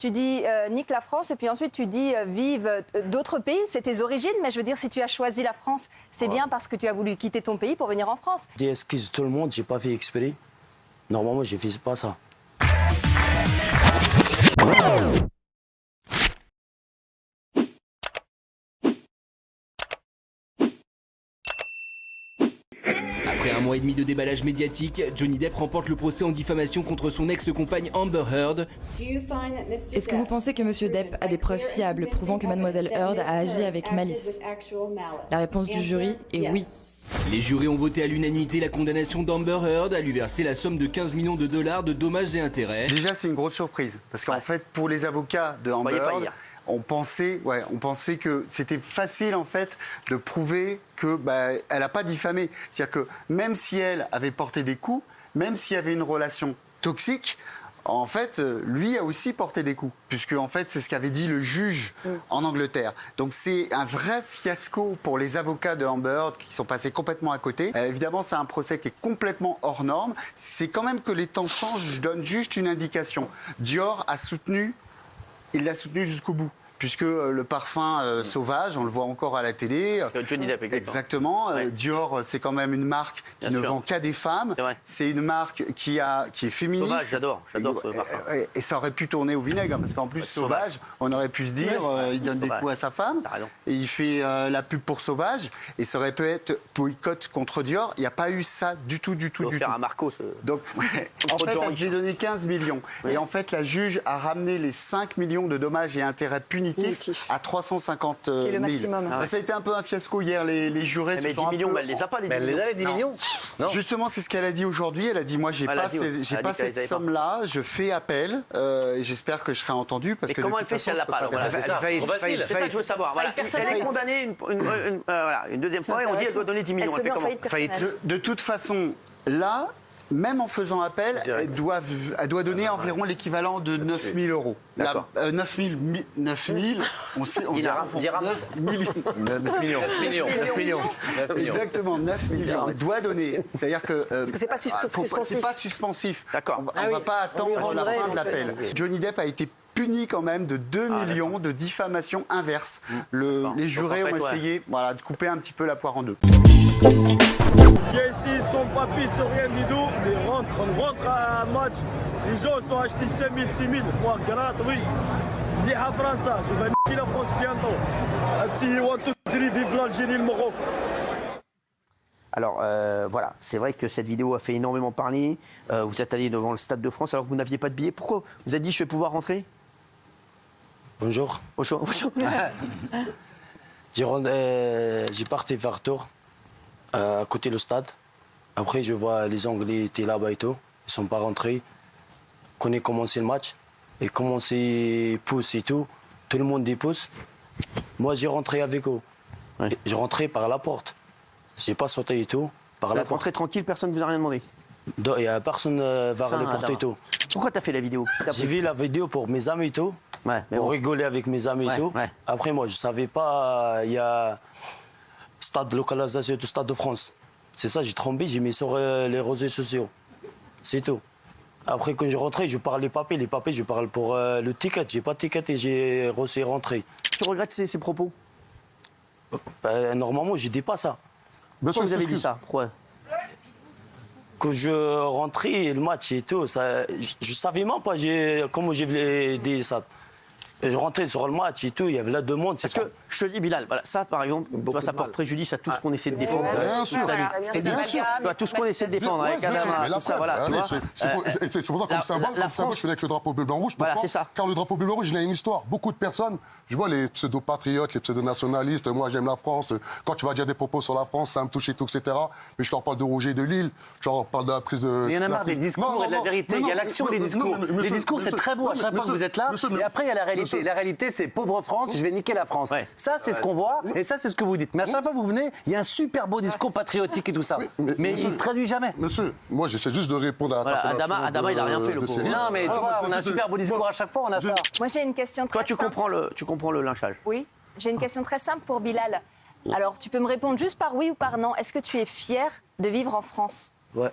Tu dis nique la France et puis ensuite tu dis vive d'autres pays. C'est tes origines, mais je veux dire, si tu as choisi la France, c'est bien parce que tu as voulu quitter ton pays pour venir en France. Je dis excuse tout le monde, j'ai pas fait exprès. Normalement, je fais pas ça. Après un mois et demi de déballage médiatique, Johnny Depp remporte le procès en diffamation contre son ex-compagne Amber Heard. Est-ce que vous pensez que M. Depp a des preuves fiables prouvant que Mlle Heard a agi avec malice? La réponse du jury est oui. Les jurés ont voté à l'unanimité la condamnation d'Amber Heard à lui verser la somme de 15 millions de dollars de dommages et intérêts. Déjà, c'est une grosse surprise, parce qu'en fait, pour les avocats de Amber Heard, on pensait que c'était facile en fait de prouver que elle n'a pas diffamé. C'est-à-dire que même si elle avait porté des coups, même s'il y avait une relation toxique, en fait, lui a aussi porté des coups, puisque en fait, c'est ce qu'avait dit le juge en Angleterre. Donc c'est un vrai fiasco pour les avocats de Amber Heard qui sont passés complètement à côté. Évidemment, c'est un procès qui est complètement hors norme. C'est quand même que les temps changent. Je donne juste une indication. Dior a soutenu. Il l'a soutenu jusqu'au bout. Puisque le parfum sauvage, on le voit encore à la télé. Johnny Depp, exactement. Ouais. Dior, c'est quand même une marque qui ne vend qu'à des femmes. C'est une marque qui est féministe. Sauvage, j'adore ce parfum. Et ça aurait pu tourner au vinaigre, parce qu'en plus, Sauvage, on aurait pu se dire, il donne des coups à sa femme. Et il fait la pub pour Sauvage. Et ça aurait pu être boycott contre Dior. Il n'y a pas eu ça du tout. Faire un Marco. Donc, en fait, j'ai donné 15 millions. Et en fait, la juge a ramené les 5 millions de dommages et intérêts punitifs à 350 000. C'est le maximum. Ça a été un peu un fiasco hier, les jurés. Mais 10 millions, elle les a pas, les 10 millions. Elle les a, les 10 millions. Non. Justement, c'est ce qu'elle a dit aujourd'hui. Elle a dit, moi, j'ai pas cette somme-là, je fais appel, et j'espère que je serai entendu. Parce que comment elle fait si elle l'a pas? C'est ça que je veux savoir. Elle est condamnée une deuxième fois et on dit qu'elle doit donner 10 millions. Elle fait comment? De toute façon, là, même en faisant appel, elle doit donner environ l'équivalent de 9 000 euros. 9 000, on sait, 9 millions. Exactement, 9 millions. Elle doit donner. C'est-à-dire que c'est pas suspensif. C'est pas suspensif. D'accord. On ne va pas attendre la fin de l'appel. Johnny Depp a été puni quand même de 2 millions de diffamation inverse. Les jurés ont essayé de couper un petit peu la poire en deux. Ici, ils sont pas pis sur rien du tout. On rentre à un match. Les gens sont achetés 5 000, 6 000. Moi, gratuit. Les à France, je vais niquer la France bientôt. Si you want to vive l'Algérie, le Maroc. Alors voilà, c'est vrai que cette vidéo a fait énormément parler. Vous êtes allé devant le Stade de France alors que vous n'aviez pas de billet. Pourquoi? Vous avez dit je vais pouvoir rentrer? Bonjour. Bonjour. J'ai parti vers Tours, à côté du stade. Après, je vois les Anglais étaient là-bas et tout. Ils ne sont pas rentrés. Quand on a commencé le match, et commencé pousse et tout, tout le monde dépousse. Moi, j'ai rentré avec eux. Ouais. J'ai rentré par la porte. J'ai pas sauté et tout. Par la porte. Rentré tranquille, personne ne vous a rien demandé? Il n'y a personne vers les portes et tout. Pourquoi tu as fait la vidéo? J'ai vu la vidéo pour mes amis et tout. Pour rigoler avec mes amis et tout. Après, moi, je ne savais pas, il y a stade de localisation du Stade de France. C'est ça, j'ai trompé, j'ai mis sur les réseaux sociaux. C'est tout. Après, quand je rentrais, je parle les papiers. Les papiers, je parle pour le ticket. J'ai pas de ticket et j'ai reçu rentré. Tu regrettes ces propos? Normalement, je dis pas ça. Pourquoi vous avez dit ça? Pourquoi? Quand je rentrais, le match et tout, ça, je savais même pas comment j'ai dit ça. Je rentrais sur le match et tout, il y avait la demande. Parce que je te dis, Bilal, voilà, ça par exemple, ça porte préjudice à tout ce qu'on essaie de défendre. Bien sûr, bien sûr. Tout ce qu'on essaie de défendre avec Adama, tout ça, voilà. C'est pour ça, comme symbole, je fais avec le drapeau bleu-blanc-rouge. Voilà, c'est ça. Car le drapeau bleu-blanc-rouge, il a une histoire. Beaucoup de personnes, je vois les pseudo-patriotes, les pseudo-nationalistes, moi j'aime la France. Quand tu vas dire des propos sur la France, ça me touche et tout, etc. Mais je leur parle de Rouget de Lille, je leur parle de la prise de. Il y en a marre des discours et de la vérité. Il y a l'action et les discours. Les discours, c'est très beau à chaque fois que vous êtes là. Et après, il y a la réalité. La réalité, c'est pauvre France, je vais niquer la France. Ça, c'est ce qu'on voit et ça, c'est ce que vous dites. Mais à chaque fois que vous venez, il y a un super beau discours patriotique et tout ça. Mais il ne se traduit jamais. Monsieur, moi, j'essaie juste de répondre à la Adama, il n'a rien fait, le pauvre. Non, mais tu vois, on a un super beau discours à chaque fois, on a ça. Moi, j'ai une question très simple. Toi, tu comprends le lynchage? Oui, j'ai une question très simple pour Bilal. Alors, tu peux me répondre juste par oui ou par non. Est-ce que tu es fier de vivre en France? Ouais.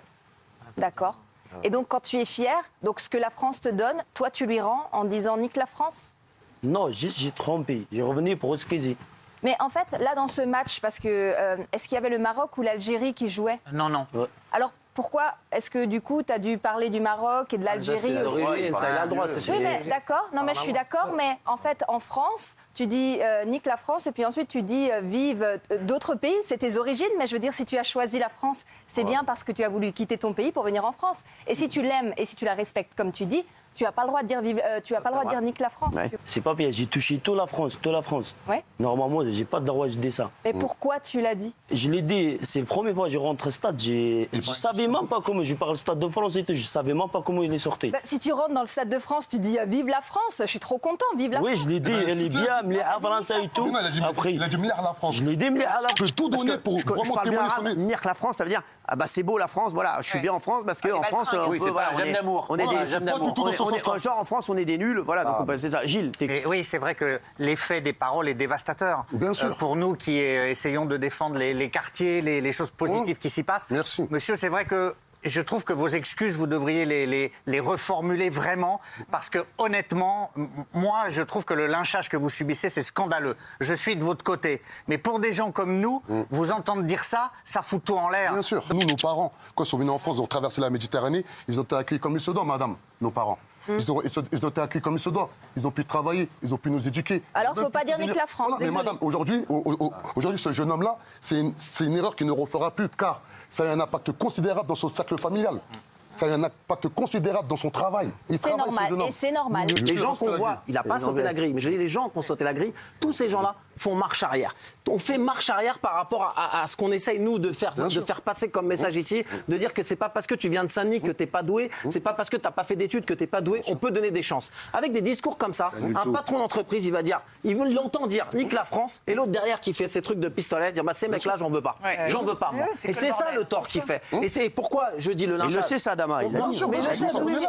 D'accord. Et donc, quand tu es fier, donc ce que la France te donne, toi, tu lui rends en disant nique la France? Non, juste j'ai trompé. J'ai revenu pour excuser. Mais en fait, là, dans ce match, parce que est-ce qu'il y avait le Maroc ou l'Algérie qui jouait? Non, non. Ouais. Alors, pourquoi est-ce que du coup, tu as dû parler du Maroc et de l'Algérie aussi? Oui, ça a le droit. Oui, mais d'accord. Non, mais je suis d'accord. Mais en fait, en France, tu dis nique la France et puis ensuite tu dis vive d'autres pays. C'est tes origines. Mais je veux dire, si tu as choisi la France, c'est bien parce que tu as voulu quitter ton pays pour venir en France. Et si tu l'aimes et si tu la respectes comme tu dis, tu n'as pas le droit de dire tu as pas le droit de dire nique la France. Ouais. C'est pas bien. J'ai touché toute la France, toute la France. Ouais. Normalement, j'ai pas de droit de dire ça. Mais pourquoi tu l'as dit? Je l'ai dit, c'est la première fois que je rentre au stade. Je savais même pas comment je parle au Stade de France et tout. Je savais même pas comment il est sorti. Bah, si tu rentres dans le Stade de France, tu dis vive la France. Je suis trop content, vive la France. Oui, je l'ai dit, elle est bien, mais à France et tout. Après, il a dit milliard la France. Je l'ai dit, mais à la Je peux tout donner pour je vraiment parle bien témoigner arabe, nique la France, ça veut dire ah bah c'est beau la France, voilà, je suis bien en France parce qu'en France on Oui, peut, c'est voilà, pas un j'aime d'amour. on est Voilà, des j'aime d'amour. genre en France on est des nuls, voilà, donc c'est ça. Gilles, Et oui, c'est vrai que l'effet des paroles est dévastateur. Bien sûr. Pour nous qui essayons de défendre les quartiers, les choses positives qui s'y passent. Merci. Monsieur, c'est vrai que je trouve que vos excuses, vous devriez les reformuler vraiment, parce que honnêtement, moi, je trouve que le lynchage que vous subissez, c'est scandaleux. Je suis de votre côté. Mais pour des gens comme nous, vous entendre dire ça, ça fout tout en l'air. Bien sûr. Nous, nos parents, quand ils sont venus en France, ils ont traversé la Méditerranée, ils ont été accueillis comme il se doit, madame, nos parents. Ils ont été accueillis comme il se doit. Ils ont pu travailler, ils ont pu nous éduquer. Alors, faut pas dire nique la France, Non, mais désolé. madame, aujourd'hui, ce jeune homme-là, c'est une erreur qu'il ne refera plus, car ça a un impact considérable dans son cercle familial. Ça a un impact considérable dans son travail. C'est normal, et c'est normal. Les gens qu'on voit, il n'a pas sauté la grille, mais je dis les gens qui ont sauté la grille, tous ces gens-là font marche arrière. On fait marche arrière par rapport à ce qu'on essaye, nous, de faire passer comme message ici, de dire que c'est pas parce que tu viens de Saint-Denis que t'es pas doué, c'est pas parce que t'as pas fait d'études que t'es pas doué, on peut donner des chances. Avec des discours comme ça, un patron d'entreprise, il va dire, il l'entend dire, nique la France, et l'autre derrière qui fait ses trucs de pistolet, dire, bah ces mecs-là, j'en veux pas. J'en veux pas, moi. Et c'est ça le tort qu'il fait. Et c'est pourquoi je dis le lynchage. il le sait ça, Adama, il l'a dit.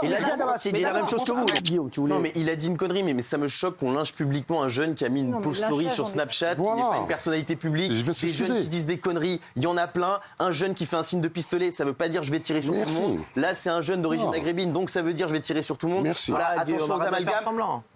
Il a dit Adama, il dit la même chose que vous. Guillaume, tu voulais. Non, mais il a dit une connerie, mais ça me choque qu'on lynche publiquement un jeune qui a mis une post story sur Snapchat, qui n'est pas une personnalité publique. Des jeunes qui disent des conneries, il y en a plein. Un jeune qui fait un signe de pistolet, ça veut pas dire je vais tirer sur tout le monde. Là, c'est un jeune d'origine maghrébine, donc ça veut dire je vais tirer sur tout le monde. Voilà, attention aux amalgames.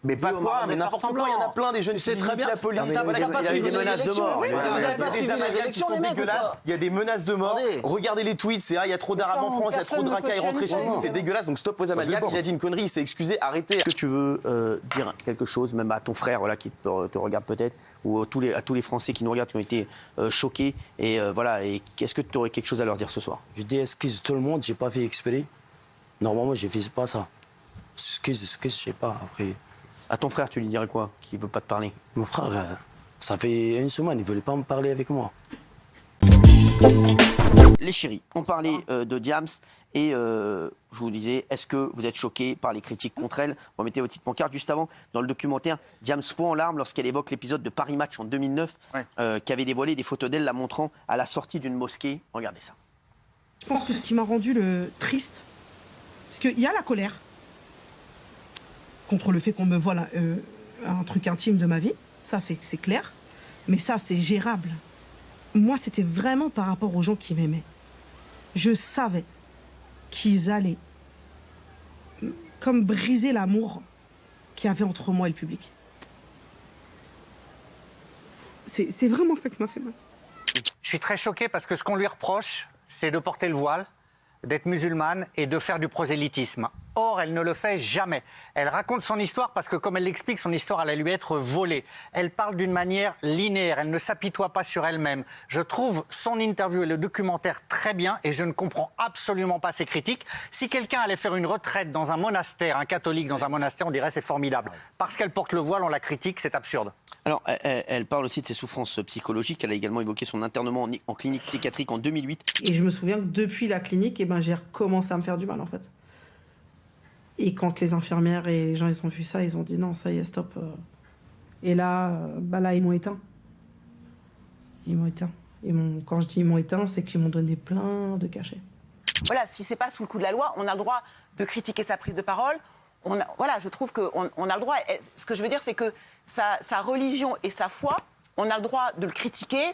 Mais pas quoi, mais n'importe quoi, il y en a plein des jeunes qui disent la police. Il y a eu des menaces de mort. Il y a des amalgames qui sont dégueulasses. Il y a des menaces de mort. Regardez les tweets, c'est il y a trop d'arabes en France, il y a trop de racailles rentrés chez nous, c'est dégueulasse. Donc stop aux amalgames. Il a dit une connerie, il s'est excusé, arrêtez. Est-ce que tu veux dire quelque chose, même à ton frère voilà, qui te regarde peut-être, ou à tous les Français qui nous regardent, qui ont été choqués, et voilà, et est-ce que tu aurais quelque chose à leur dire ce soir? Je dis excuse tout le monde, j'ai pas fait exprès. Normalement, je fais pas ça. Excuse, je sais pas. Après. À ton frère, tu lui dirais quoi, qui veut pas te parler? Mon frère, ça fait une semaine, il voulait pas me parler avec moi. Les chéris, on parlait de Diams et je vous disais, est-ce que vous êtes choqués par les critiques contre elle? Remettez vos petites pancartes juste avant. Dans le documentaire, Diams fond en larmes lorsqu'elle évoque l'épisode de Paris Match en 2009 qui avait dévoilé des photos d'elle la montrant à la sortie d'une mosquée. Regardez ça. Je pense que ce qui m'a rendu triste, parce qu'il y a la colère contre le fait qu'on me voile un truc intime de ma vie, ça c'est clair, mais ça c'est gérable. Moi, c'était vraiment par rapport aux gens qui m'aimaient. Je savais qu'ils allaient comme briser l'amour qu'il y avait entre moi et le public. C'est vraiment ça qui m'a fait mal. Je suis très choqué parce que ce qu'on lui reproche, c'est de porter le voile, d'être musulmane et de faire du prosélytisme. Or, elle ne le fait jamais. Elle raconte son histoire parce que, comme elle l'explique, son histoire allait lui être volée. Elle parle d'une manière linéaire, elle ne s'apitoie pas sur elle-même. Je trouve son interview et le documentaire très bien et je ne comprends absolument pas ses critiques. Si quelqu'un allait faire une retraite dans un monastère, un catholique dans un monastère, on dirait c'est formidable. Parce qu'elle porte le voile, on la critique, c'est absurde. Alors, elle parle aussi de ses souffrances psychologiques. Elle a également évoqué son internement en clinique psychiatrique en 2008. Et je me souviens que depuis la clinique, j'ai recommencé à me faire du mal, en fait. Et quand les infirmières et les gens ils ont vu ça, ils ont dit non, ça y est, stop. Et là, ils m'ont éteint. Ils m'ont éteint. Quand je dis ils m'ont éteint, c'est qu'ils m'ont donné plein de cachets. Voilà, si c'est pas sous le coup de la loi, on a le droit de critiquer sa prise de parole. Voilà, je trouve qu'on a le droit. Ce que je veux dire, c'est que sa religion et sa foi, on a le droit de le critiquer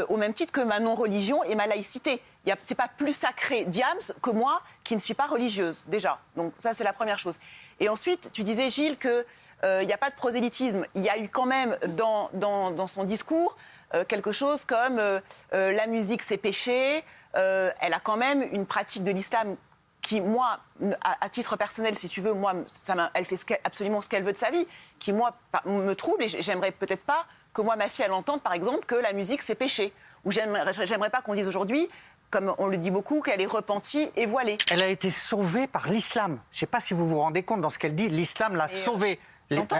au même titre que ma non-religion et ma laïcité. C'est pas plus sacré Diams que moi qui ne suis pas religieuse, déjà. Donc ça, c'est la première chose. Et ensuite, tu disais, Gilles, qu'il n'y a pas de prosélytisme. Il y a eu quand même dans son discours quelque chose comme la musique, c'est péché. Elle a quand même une pratique de l'islam qui, moi, à titre personnel, si tu veux, moi, elle fait absolument ce qu'elle veut de sa vie, qui, moi, me trouble, et j'aimerais peut-être pas que moi, ma fille, elle entende, par exemple, que la musique, c'est péché. Ou j'aimerais pas qu'on dise aujourd'hui, comme on le dit beaucoup, qu'elle est repentie et voilée. Elle a été sauvée par l'islam. Je ne sais pas si vous vous rendez compte dans ce qu'elle dit, l'islam l'a sauvée.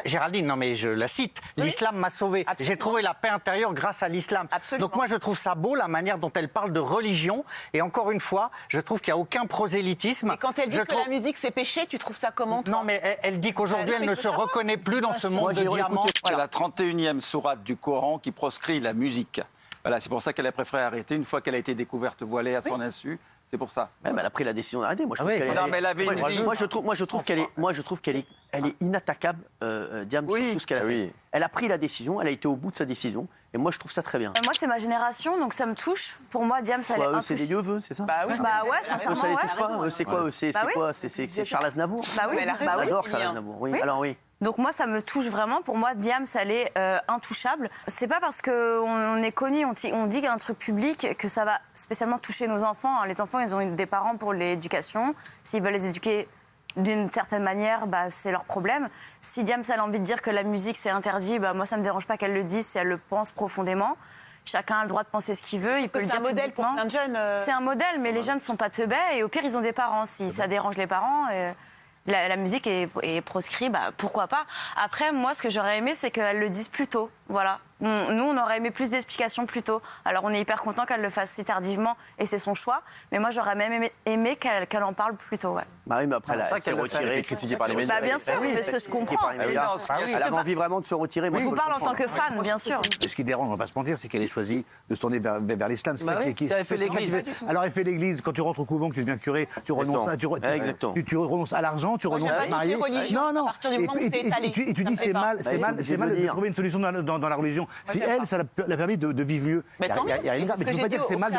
Géraldine, non mais je la cite, oui. L'islam m'a sauvée. J'ai trouvé la paix intérieure grâce à l'islam. Donc moi je trouve ça beau, la manière dont elle parle de religion. Et encore une fois, je trouve qu'il n'y a aucun prosélytisme. Et quand elle dit que la musique c'est péché, tu trouves ça comment, toi? Non mais elle dit qu'aujourd'hui elle ne se reconnaît plus dans ce monde de diamants. C'est la 31e sourate du Coran qui proscrit la musique. Voilà, c'est pour ça qu'elle a préféré arrêter une fois qu'elle a été découverte voilée à son insu. C'est pour ça. Même elle a pris la décision d'arrêter. Moi, je trouve non, mais elle avait une vie. Moi, je trouve qu'elle est inattaquable, Diam, sur tout ce qu'elle a fait. Elle a pris la décision, elle a été au bout de sa décision, et moi, je trouve ça très bien. Moi, c'est ma génération, donc ça me touche. Pour moi, Diam, ça l'est. C'est des yeux, c'est ça? Bah oui. Bah ouais, sincèrement, ça les touche pas. C'est quoi? C'est Charles Aznavour. Bah oui. J'adore Charles Aznavour. Oui. Alors oui. Donc moi, ça me touche vraiment. Pour moi, Diams, elle est intouchable. C'est pas parce qu'on est connu, on dit qu'il y a un truc public que ça va spécialement toucher nos enfants. Les enfants, ils ont des parents pour l'éducation. S'ils veulent les éduquer d'une certaine manière, bah, c'est leur problème. Si Diams a envie de dire que la musique, c'est interdit, bah, moi, ça me dérange pas qu'elle le dise si elle le pense profondément. Chacun a le droit de penser ce qu'il veut. Il peut le dire. C'est un modèle pour plein de jeunes. C'est un modèle, mais les jeunes ne sont pas teubés. Et au pire, ils ont des parents. Si ça dérange les parents... La musique est proscrite, bah, pourquoi pas. Après, moi, ce que j'aurais aimé, c'est qu'elle le dise plus tôt. Voilà. Nous, on aurait aimé plus d'explications plus tôt. Alors, on est hyper content qu'elle le fasse si tardivement, et c'est son choix. Mais moi, j'aurais même aimé qu'elle en parle plus tôt. Ouais. Bah oui, mais après, elle s'est retirée, critiquée par les médias. Bah, bien sûr, je comprends. Elle avait envie vraiment de se retirer. Je vous parle en tant que fan, bien sûr. Ce qui dérange, on ne va pas se mentir, c'est qu'elle ait choisi de se tourner vers l'islam. Ça avait fait l'église. Alors, elle fait l'église. Quand tu rentres au couvent, que tu deviens curé, tu renonces à l'argent, tu renonces à te marier. Non. Et tu dis c'est mal de trouver une solution dans la religion. Si elle, ça l'a permis de vivre mieux. Mais tu ne peux pas dire que c'est mal.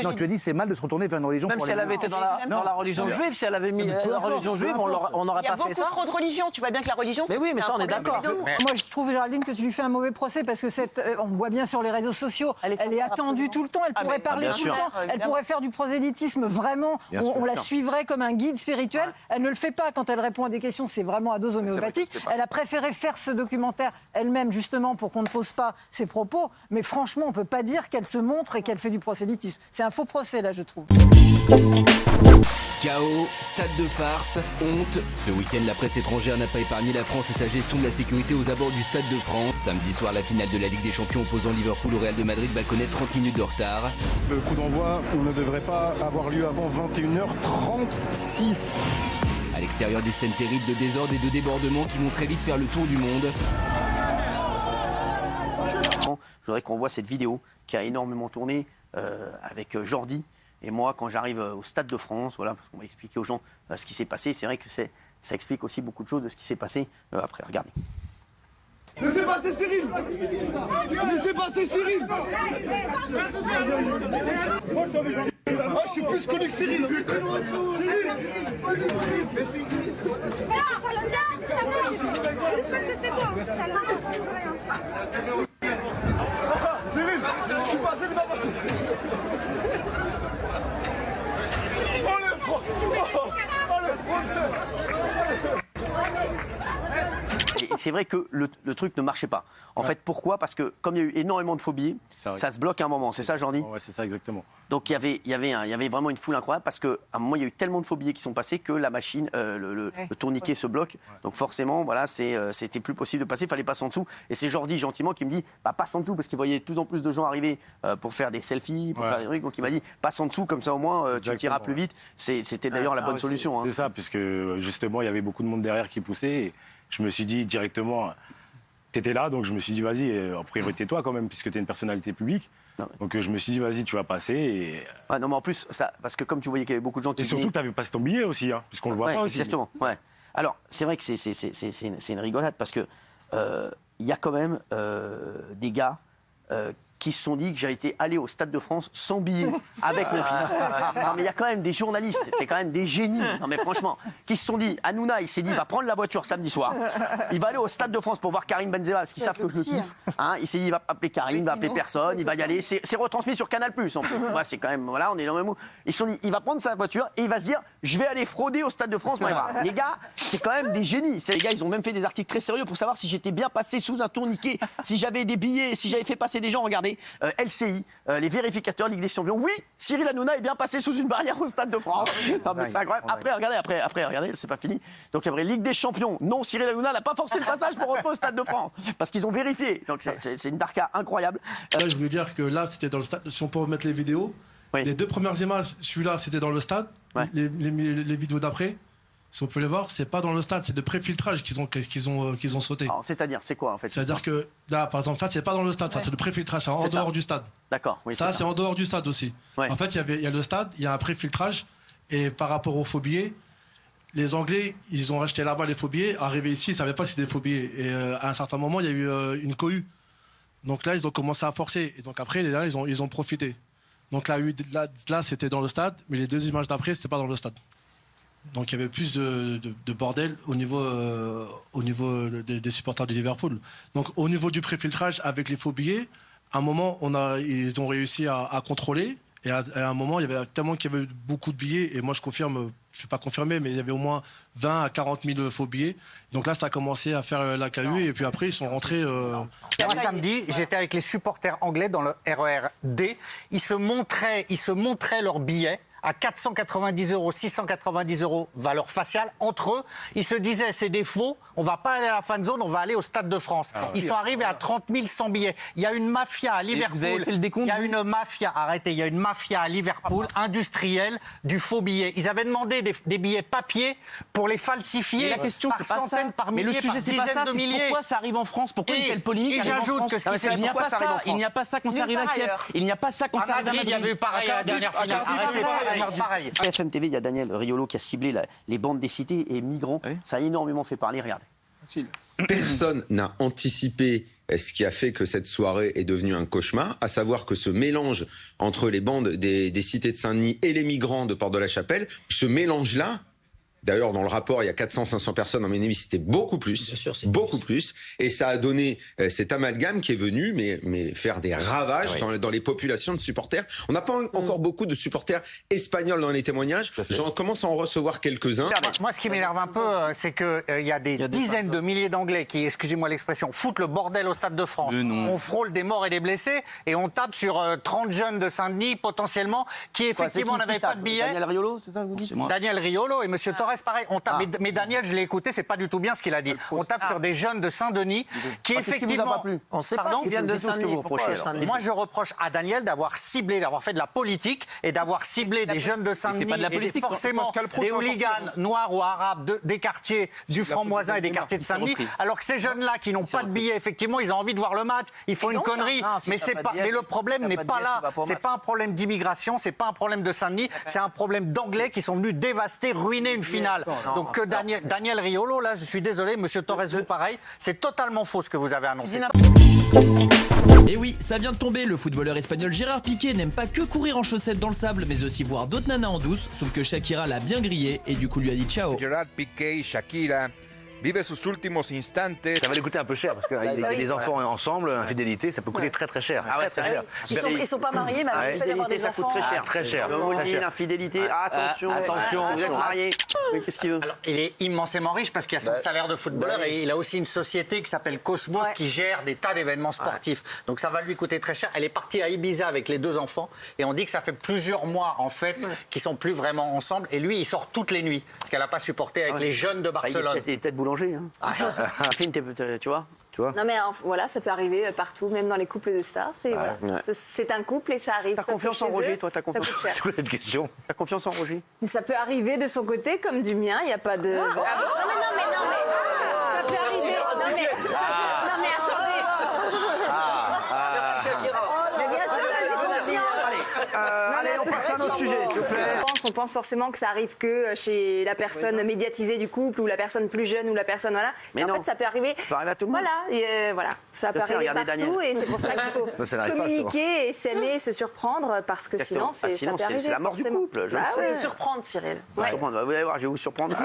Non, tu as dit c'est mal de se retourner vers une religion. Même si elle avait été dans la religion juive, si elle avait mis la religion juive, on n'aurait pas fait ça. Il y a beaucoup trop de religions. Tu vois bien que la religion. Mais oui, mais ça on est d'accord. Moi, je trouve Géraldine que tu lui fais un mauvais procès parce que on voit bien sur les réseaux sociaux, elle est attendue tout le temps. Elle pourrait parler tout le temps. Elle pourrait faire du prosélytisme vraiment. On la suivrait comme un guide spirituel. Elle ne le fait pas quand elle répond à des questions. C'est vraiment à dose homéopathique. Elle a préféré faire ce documentaire elle-même, justement, pour qu'on ne fausse pas ses propos. Mais franchement, on ne peut pas dire qu'elle se montre et qu'elle fait du prosélytisme. C'est un faux procès, là, je trouve. Chaos, stade de farce, honte. Ce week-end, la presse étrangère n'a pas épargné la France et sa gestion de la sécurité aux abords du Stade de France. Samedi soir, la finale de la Ligue des Champions opposant Liverpool au Real de Madrid va connaître 30 minutes de retard. Le coup d'envoi ne devrait pas avoir lieu avant 21h36. À l'extérieur, des scènes terribles de désordre et de débordement qui vont très vite faire le tour du monde. Je voudrais qu'on voit cette vidéo qui a énormément tourné avec Jordi. Et moi, quand j'arrive au Stade de France, voilà, parce qu'on va expliquer aux gens ce qui s'est passé, c'est vrai que ça explique aussi beaucoup de choses de ce qui s'est passé après. Regardez. Laissez passer Cyril! Laissez passer Cyril! Je suis plus connu que Cyril! Cyril, je suis passé de ma partie! Et c'est vrai que le truc ne marchait pas. En fait, pourquoi? Parce que comme il y a eu énormément de phobies, ça se bloque à un moment. C'est ça, Jordi? Ouais, c'est ça, exactement. Donc il y avait vraiment une foule incroyable parce qu'à un moment, il y a eu tellement de phobies qui sont passées que la machine, le tourniquet se bloque. Donc forcément, voilà, c'était plus possible de passer, il fallait passer en dessous. Et c'est Jordi, gentiment, qui me dit, bah, passe en dessous, parce qu'il voyait de plus en plus de gens arriver pour faire des selfies, pour faire des trucs. Donc il m'a dit, passe en dessous, comme ça au moins, tu tireras plus vite. C'était d'ailleurs la bonne solution. C'est ça, puisque justement, il y avait beaucoup de monde derrière qui poussait. Et je me suis dit directement, t'étais là, donc je me suis dit, vas-y, en priorité toi quand même, puisque t'es une personnalité publique. Donc je me suis dit, vas-y, tu vas passer. Et... Ouais, non, mais en plus, parce que comme tu voyais qu'il y avait beaucoup de gens qui... Et surtout, tu avais passé ton billet aussi, hein, puisqu'on le voit pas aussi. Exactement, ouais. Alors, c'est vrai que c'est une rigolade, parce que il y a quand même des gars qui se sont dit que j'ai été allé au Stade de France sans billet avec mon fils. Non mais il y a quand même des journalistes, c'est quand même des génies, non mais franchement, qui se sont dit, Hanouna il s'est dit il va prendre la voiture samedi soir, il va aller au Stade de France pour voir Karim Benzema parce qu'ils savent que je le kiffe. Hein, il s'est dit il va appeler Karim, il va appeler personne, il va y aller, c'est retransmis sur Canal+. En plus. Ouais, c'est quand même, voilà, on est dans le même mot. Ils se sont dit il va prendre sa voiture et il va se dire je vais aller frauder au Stade de France. Les gars, c'est quand même des génies. Les gars, ils ont même fait des articles très sérieux pour savoir si j'étais bien passé sous un tourniquet, si j'avais des billets, si j'avais fait passer des gens. Regardez, LCI, les vérificateurs Ligue des Champions. Oui, Cyril Hanouna est bien passé sous une barrière au Stade de France. Non, mais c'est incroyable. Après, regardez, c'est pas fini. Donc après, Ligue des Champions. Non, Cyril Hanouna n'a pas forcé le passage pour rentrer au Stade de France parce qu'ils ont vérifié. Donc c'est une darka incroyable. Là, je voulais dire que là, c'était dans le stade. Si on peut remettre les vidéos, les deux premières images, celui-là, c'était dans le stade. Les vidéos d'après. Si on peut les voir, c'est pas dans le stade, c'est le préfiltrage qu'ils ont sauté. C'est-à-dire, c'est quoi en fait? C'est-à-dire que là, par exemple, ça c'est pas dans le stade, ça c'est le préfiltrage, c'est en dehors du stade. D'accord. Oui, ça c'est en dehors du stade aussi. En fait, il y a le stade, il y a un préfiltrage et par rapport aux faux billets, les Anglais, ils ont acheté là-bas les faux billets. Arrivés ici, ils savaient pas si c'était des faux billets. Et à un certain moment, il y a eu une cohue. Donc là, ils ont commencé à forcer. Et donc après, là, ils ont profité. Donc là, c'était dans le stade, mais les deux images d'après, c'était pas dans le stade. Donc il y avait plus de bordel au niveau des supporters de Liverpool. Donc au niveau du préfiltrage avec les faux billets, à un moment ils ont réussi à contrôler et à un moment il y avait tellement qu'il y avait beaucoup de billets et moi je confirme, je ne suis pas confirmé mais il y avait au moins 20 à 40 000 faux billets. Donc là ça a commencé à faire la cahuée et puis après ils sont rentrés. Moi, samedi, j'étais avec les supporters anglais dans le RER D. Ils se montraient leurs billets à 490 €, 690 € valeur faciale. Entre eux, ils se disaient c'est des faux, on va pas aller à la fan zone, on va aller au Stade de France. Ils sont arrivés à 30 100 billets. Il y a une mafia à Liverpool. Vous avez fait le décompte? Il y a une mafia, il y a une mafia à Liverpool industrielle du faux billet. Ils avaient demandé des billets papier pour les falsifier. Mais la question par c'est pas ça. centaines, par milliers, mais le sujet c'est pas ça, c'est milliers. pourquoi ça arrive en France, pourquoi une telle polémique arrive en France. Il n'y a pas ça, il n'y a pas ça quand ça arrive à Kiev, il n'y a pas ça quand ça arrive à Madrid. Il y avait eu pareil à la dernière finale. Pareil. BFM TV, il y a Daniel Riolo qui a ciblé les bandes des cités et migrants. Ça a énormément fait parler, regardez. Personne n'a anticipé ce qui a fait que cette soirée est devenue un cauchemar, à savoir que ce mélange entre les bandes des cités de Saint-Denis et les migrants de Porte-de-la-Chapelle, ce mélange-là, d'ailleurs dans le rapport il y a 400-500 personnes, en mon avis c'était beaucoup plus, beaucoup plus, et ça a donné cet amalgame qui est venu mais faire des ravages dans les populations de supporters. On n'a pas encore beaucoup de supporters espagnols dans les témoignages, j'en commence à en recevoir quelques-uns. Moi ce qui m'énerve un peu, c'est qu'il y a des dizaines de milliers d'Anglais qui, excusez-moi l'expression, foutent le bordel au Stade de France. On frôle des morts et des blessés et on tape sur 30 jeunes de Saint-Denis potentiellement qui effectivement n'avaient pas de billets. Daniel Riolo, c'est ça que vous dites? Daniel Riolo et Monsieur Torres pareil, on tape, mais Daniel, je l'ai écouté, c'est pas du tout bien ce qu'il a dit. On tape sur des jeunes de Saint-Denis qui effectivement... On sait pas qu'ils viennent de Saint-Denis. Moi, je reproche à Daniel d'avoir ciblé, d'avoir fait de la politique et d'avoir ciblé des jeunes de Saint-Denis et forcément des hooligans noirs ou arabes des quartiers du Franc-Moisin et des quartiers de Saint-Denis, alors que ces jeunes-là qui n'ont pas de billets, effectivement, ils ont envie de voir le match, ils font une connerie, mais le problème n'est pas là. C'est pas un problème d'immigration, c'est pas un problème de Saint-Denis, c'est un problème d'Anglais qui sont venus dévaster, ruiner une finale. Donc que Daniel Riolo, là, je suis désolé, Monsieur Torres, vous pareil, c'est totalement faux ce que vous avez annoncé. Et oui, ça vient de tomber, le footballeur espagnol Gérard Piqué n'aime pas que courir en chaussettes dans le sable, mais aussi voir d'autres nanas en douce, sauf que Shakira l'a bien grillé et du coup lui a dit ciao. Gérard Piqué et Shakira vive sus últimos instantes. Ça va lui coûter un peu cher parce que les enfants ensemble, infidélité, ça peut coûter très très cher. Ah ouais, c'est cher. Ils sont pas mariés, mais le fait d'avoir des enfants, ça coûte très cher. Très cher. L'infidélité, attention, vous êtes mariés. Qu'est-ce qu'il veut? Alors, il est immensément riche parce qu'il a son salaire de footballeur et il a aussi une société qui s'appelle Cosmos qui gère des tas d'événements sportifs. Donc ça va lui coûter très cher. Elle est partie à Ibiza avec les deux enfants et on dit que ça fait plusieurs mois en fait qu'ils sont plus vraiment ensemble. Et lui, il sort toutes les nuits parce qu'elle n'a pas supporté avec les jeunes de Barcelone. Il est peut-être boulanger. Hein. Tu vois? Non mais voilà, ça peut arriver partout, même dans les couples de stars. C'est un couple et ça arrive. T'as confiance en Roger, toi? T'as confiance? C'est quoi cette question? T'as confiance en Roger? Mais ça peut arriver de son côté comme du mien. Il n'y a pas de. Non mais ça peut arriver. Non mais attendez. Allez, on passe un autre sujet, s'il vous plaît. On pense forcément que ça arrive que chez la personne médiatisée du couple ou la personne plus jeune ou la personne voilà. Mais en fait, ça peut arriver. Ça peut arriver à tout le monde. Voilà, ça peut arriver partout et c'est pour ça qu'il faut communiquer et s'aimer, se surprendre parce que sinon, ça peut arriver. C'est la mort du couple. Je le sais. Je vais surprendre, Cyril. Vous allez voir, je vais vous surprendre.